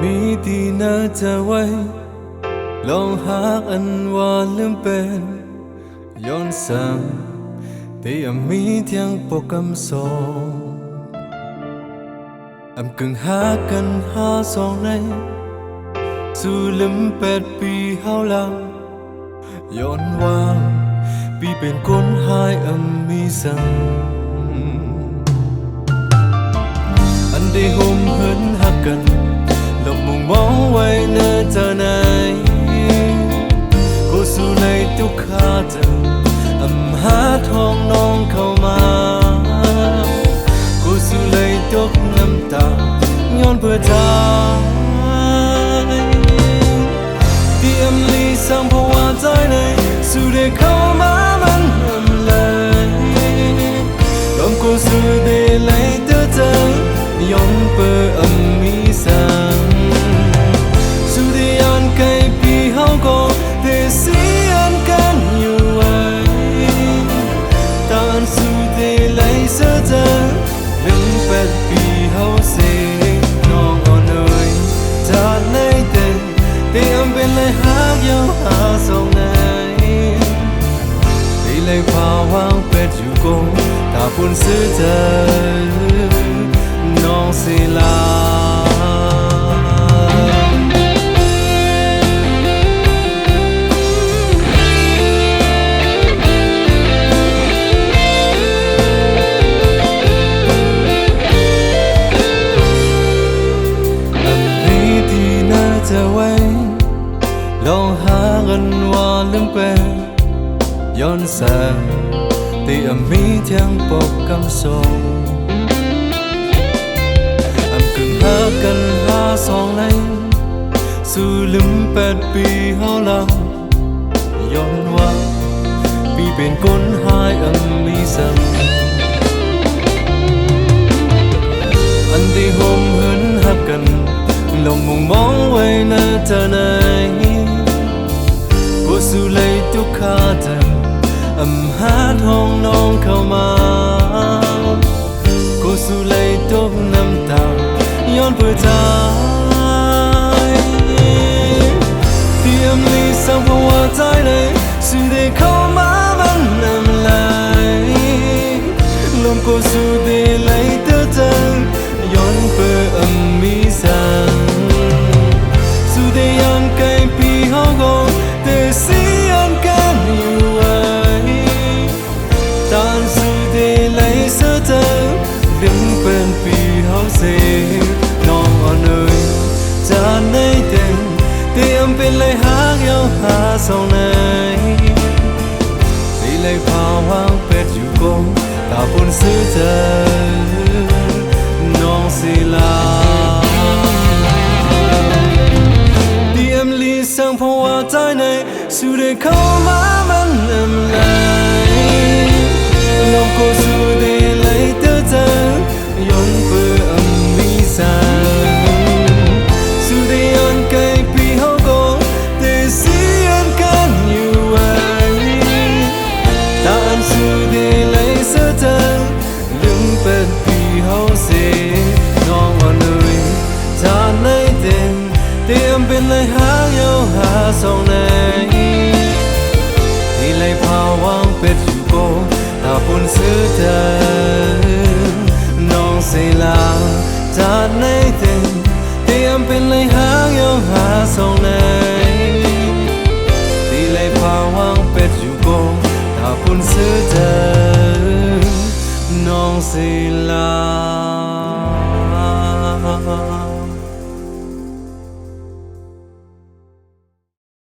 มีดีน่าจะไว้ลองหาอันว่าลืมเป็นย้อนซ้ำแต่มีเทียงโปรแกรมสองกึ่งหากันหาสองในสู่ลืม8 ปีเฮาลังย้อนว่าปีเป็นคนหายมีสังอันได้ห่มเหินหักกันหลบมุงมองไว้เนื้อเธอไหนกูสู้ในทุกขาเธอหาทองน้องเข้ามากูสู้เลยตกน้ำตาย้อนเพื่อใจที่ลีสังเพราะว่าใจในสู้ได้เข้ามามันเลยลมกูสู้ได้เลยเธอย้อนเพื่อมีสังสู้ได้ย้อนไกลปีเฮาก็ได้เสียนกันอยู่ไว้ตอนสู้ได้เลยเสียเธอลืม8 ปีเฮาเสียน้องอ่อนเอ่ยจากไหนแต่เป็นเลยหากยาวหาสองไหนได้เลยพาวางเป็ดอยู่กงตาปุ่นซื้อเธอน้องสิลาลองหาเงินว่าลืมเป็นย้อนแสงที่มีเทียงปกกำส่งกึ่งหากันหาสองในสู่ลืม8 ปีเฮาลังย้อนว่าปีเป็นคนหายมีสังอันที่ห่มเหินหักกันลมมุงมองไว้หน้าเธอไหนกูสู้เลยทุกขาเธอหาทองน้องเข้ามากูสู้เลยทุกน้ำตาย้อนเพื่อใจที่ลีสังเพราะว่าใจเลยสู้ได้เข้ามามันเลยลมกูสู้ได้เลยเธอย้อนเพื่อมีสังสู้ได้ย้อนไกลปีเฮาก็ได้เสียนกันอยู่ไว้ตอนสู้ได้เลยเสียเธอลืม8 ปีเฮาเสียน้องอ่อนเอ่ยจากไหนแต่เป็นเลยหากยาวหาสองไหนได้เลยพาวางเป็ดอยู่กงตาปุ่นซื้อเธอน้องสิลาลีสังเพราะว่าใจในสู้ได้เข้ามามันเลยลมกูสู้ได้เลยเธอย้อนเพื่อมีสังสู้ได้ย้อนไกลปีเฮาก็ได้เสียนกันอยู่ไว้ตอนสู้ได้เลยเสียเธอลืม8 ปีเฮาเสียน้องอ่อนเอ่ยจากไหนเป็นเลยหายาวหาสองไหนที่เลยพาวางเป็ดอยู่โกตาปุ่นซื้อเธอน้องสิลาจากไหนเป็นเลยหายาวหาสองไหนที่เลยพาวางเป็ดอยู่โกตาปุ่นซื้อเธอน้องสิลา